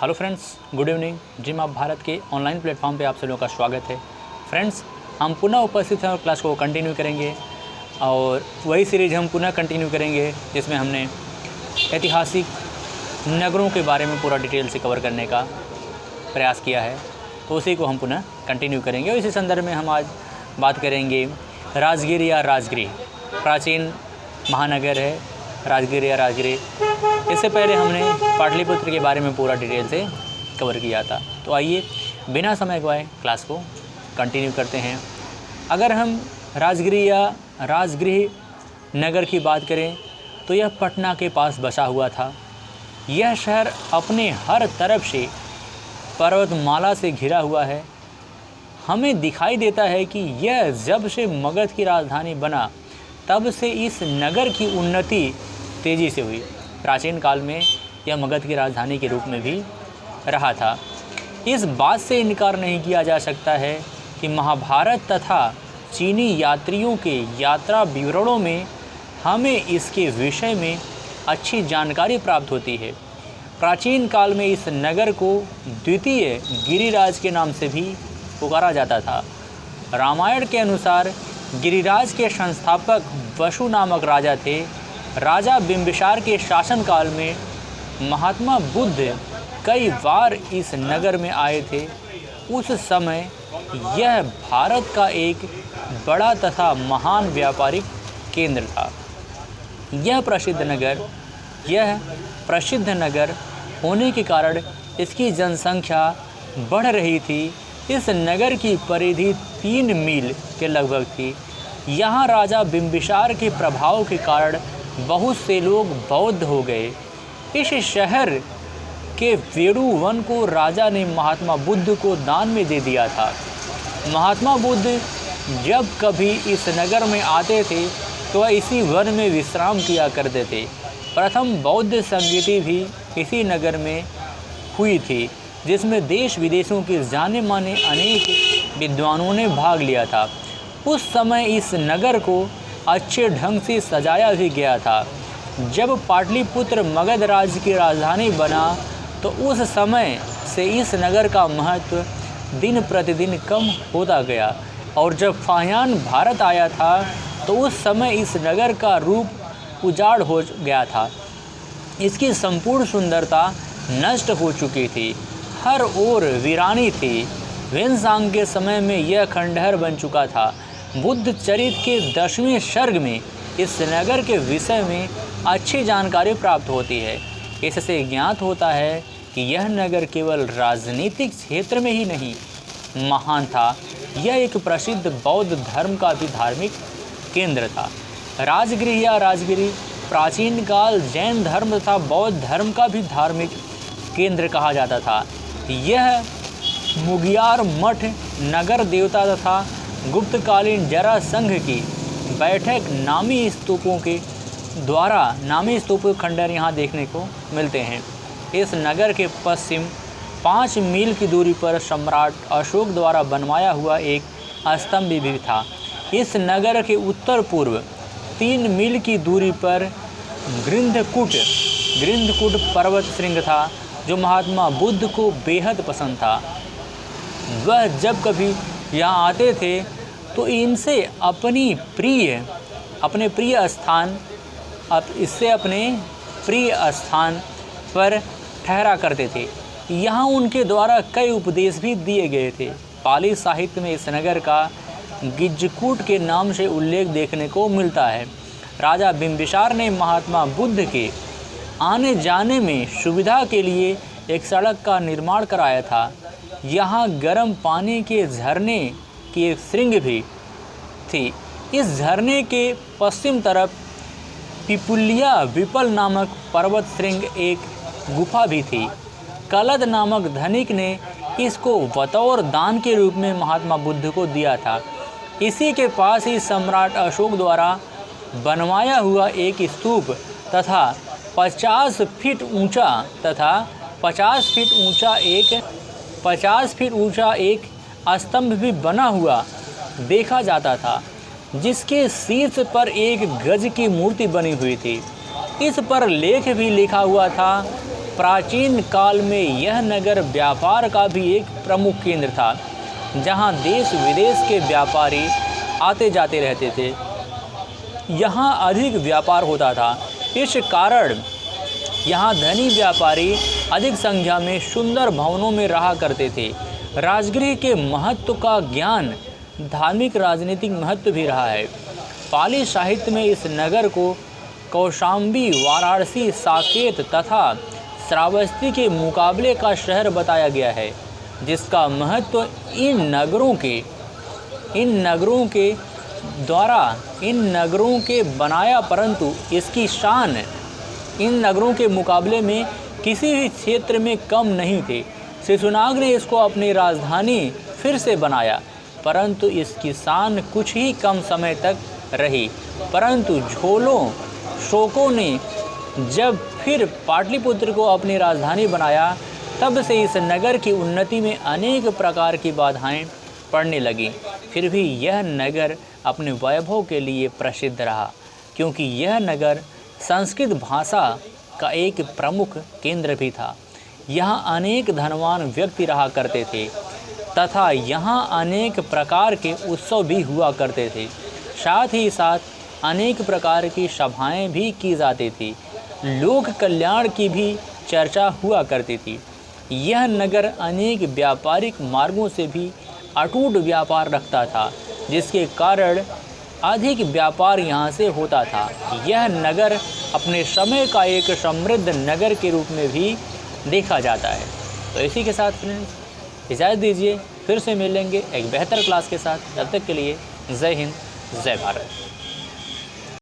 Hello friends, good evening. Gym of Bharat के online platform पे आप सभी लोगों का स्वागत है। फ्रेंड्स, हम पुनः उपस्थित हैं और क्लास को कंटिन्यू करेंगे और वही सीरीज़ हम पुनः कंटिन्यू करेंगे जिसमें हमने ऐतिहासिक नगरों के बारे में पूरा डिटेल से कवर करने का प्रयास किया है, तो उसी को हम पुनः कंटिन्यू करेंगे। और इसी संदर्भ में हम आज बात करेंगे राजगीर या राजगृह। प्राचीन महानगर है राजगीर या राजगृह। इससे पहले हमने पाटलिपुत्र के बारे में पूरा डिटेल से कवर किया था। तो आइए बिना समय गवाए क्लास को कंटिन्यू करते हैं। अगर हम राजगीर या राजगृह नगर की बात करें तो यह पटना के पास बसा हुआ था। यह शहर अपने हर तरफ से पर्वतमाला से घिरा हुआ है। हमें दिखाई देता है कि यह जब से मगध की राजधानी बना तब से इस नगर की उन्नति तेज़ी से हुई। प्राचीन काल में यह मगध की राजधानी के रूप में भी रहा था। इस बात से इनकार नहीं किया जा सकता है कि महाभारत तथा चीनी यात्रियों के यात्रा विवरणों में हमें इसके विषय में अच्छी जानकारी प्राप्त होती है। प्राचीन काल में इस नगर को द्वितीय गिरिराज के नाम से भी पुकारा जाता था। रामायण के अनुसार गिरिराज के संस्थापक वसु नामक राजा थे। राजा बिंबिसार के शासनकाल में महात्मा बुद्ध कई बार इस नगर में आए थे। उस समय यह भारत का एक बड़ा तथा महान व्यापारिक केंद्र था। यह प्रसिद्ध नगर होने के कारण इसकी जनसंख्या बढ़ रही थी। इस नगर की परिधि 3 मील के लगभग थी। यहाँ राजा बिंबिसार के प्रभाव के कारण बहुत से लोग बौद्ध हो गए। इस शहर के वेणु वन को राजा ने महात्मा बुद्ध को दान में दे दिया था। महात्मा बुद्ध जब कभी इस नगर में आते थे तो इसी वन में विश्राम किया करते थे। प्रथम बौद्ध संगीति भी इसी नगर में हुई थी, जिसमें देश विदेशों के जाने माने अनेक विद्वानों ने भाग लिया था। उस समय इस नगर को अच्छे ढंग से सजाया भी गया था। जब पाटलिपुत्र मगध राज्य की राजधानी बना तो उस समय से इस नगर का महत्व दिन प्रतिदिन कम होता गया और जब फाहियान भारत आया था तो उस समय इस नगर का रूप उजाड़ हो गया था। इसकी संपूर्ण सुंदरता नष्ट हो चुकी थी, हर ओर वीरानी थी। वेनसांग के समय में यह खंडहर बन चुका था। बुद्ध चरित्र के 10वें सर्ग में इस नगर के विषय में अच्छी जानकारी प्राप्त होती है। इससे ज्ञात होता है कि यह नगर केवल राजनीतिक क्षेत्र में ही नहीं महान था, यह एक प्रसिद्ध बौद्ध धर्म का भी धार्मिक केंद्र था। राजगृह या राजगिरी प्राचीन काल जैन धर्म तथा बौद्ध धर्म का भी धार्मिक केंद्र कहा जाता था। यह मुगियार मठ नगर देवता तथा गुप्तकालीन जरासंघ की बैठक नामी स्तूपों खंडहर यहाँ देखने को मिलते हैं। इस नगर के पश्चिम 5 मील की दूरी पर सम्राट अशोक द्वारा बनवाया हुआ एक स्तंभ भी था। इस नगर के उत्तर पूर्व 3 मील की दूरी पर गृंधकूट पर्वत श्रृंग था, जो महात्मा बुद्ध को बेहद पसंद था। वह जब कभी यहाँ आते थे तो इनसे अपने प्रिय स्थान पर ठहरा करते थे। यहाँ उनके द्वारा कई उपदेश भी दिए गए थे। पाली साहित्य में इस नगर का गिज्जकूट के नाम से उल्लेख देखने को मिलता है। राजा बिंबिसार ने महात्मा बुद्ध के आने जाने में सुविधा के लिए एक सड़क का निर्माण कराया था। यहाँ गर्म पानी के झरने की एक श्रृंग भी थी। इस झरने के पश्चिम तरफ पिपुलिया विपल नामक पर्वत श्रृंग एक गुफा भी थी। कलद नामक धनिक ने इसको बतौर दान के रूप में महात्मा बुद्ध को दिया था। इसी के पास ही सम्राट अशोक द्वारा बनवाया हुआ एक स्तूप तथा 50 फीट ऊंचा एक स्तंभ भी बना हुआ देखा जाता था, जिसके शीर्ष पर एक गज की मूर्ति बनी हुई थी। इस पर लेख भी लिखा हुआ था प्राचीन काल में यह नगर व्यापार का भी एक प्रमुख केंद्र था, जहां देश विदेश के व्यापारी आते जाते रहते थे। यहाँ अधिक व्यापार होता था, इस कारण यहाँ धनी व्यापारी अधिक संख्या में सुंदर भवनों में रहा करते थे। राजगृह के महत्व का ज्ञान धार्मिक राजनीतिक महत्व भी रहा है। पाली साहित्य में इस नगर को कौशाम्बी, वाराणसी, साकेत तथा श्रावस्ती के मुकाबले का शहर बताया गया है, जिसका महत्व इन नगरों के बनाया, परंतु इसकी शान इन नगरों के मुकाबले में किसी भी क्षेत्र में कम नहीं थे। शिशुनाग ने इसको अपनी राजधानी फिर से बनाया, परंतु इसकी शान कुछ ही कम समय तक रही। परंतु शोकों ने जब फिर पाटलिपुत्र को अपनी राजधानी बनाया, तब से इस नगर की उन्नति में अनेक प्रकार की बाधाएं पड़ने लगीं। फिर भी यह नगर अपने वैभव के लिए प्रसिद्ध रहा, क्योंकि यह नगर संस्कृत भाषा का एक प्रमुख केंद्र भी था। यहाँ अनेक धनवान व्यक्ति रहा करते थे तथा यहाँ अनेक प्रकार के उत्सव भी हुआ करते थे। साथ ही साथ अनेक प्रकार की सभाएं भी की जाती थी। लोक कल्याण की भी चर्चा हुआ करती थी। यह नगर अनेक व्यापारिक मार्गों से भी अटूट व्यापार रखता था, जिसके कारण अधिक व्यापार यहाँ से होता था। यह नगर अपने समय का एक समृद्ध नगर के रूप में भी देखा जाता है। तो इसी के साथ फ्रेंड्स इजाज़त दीजिए, फिर से मिलेंगे एक बेहतर क्लास के साथ। तब तक के लिए जय हिंद, जय भारत।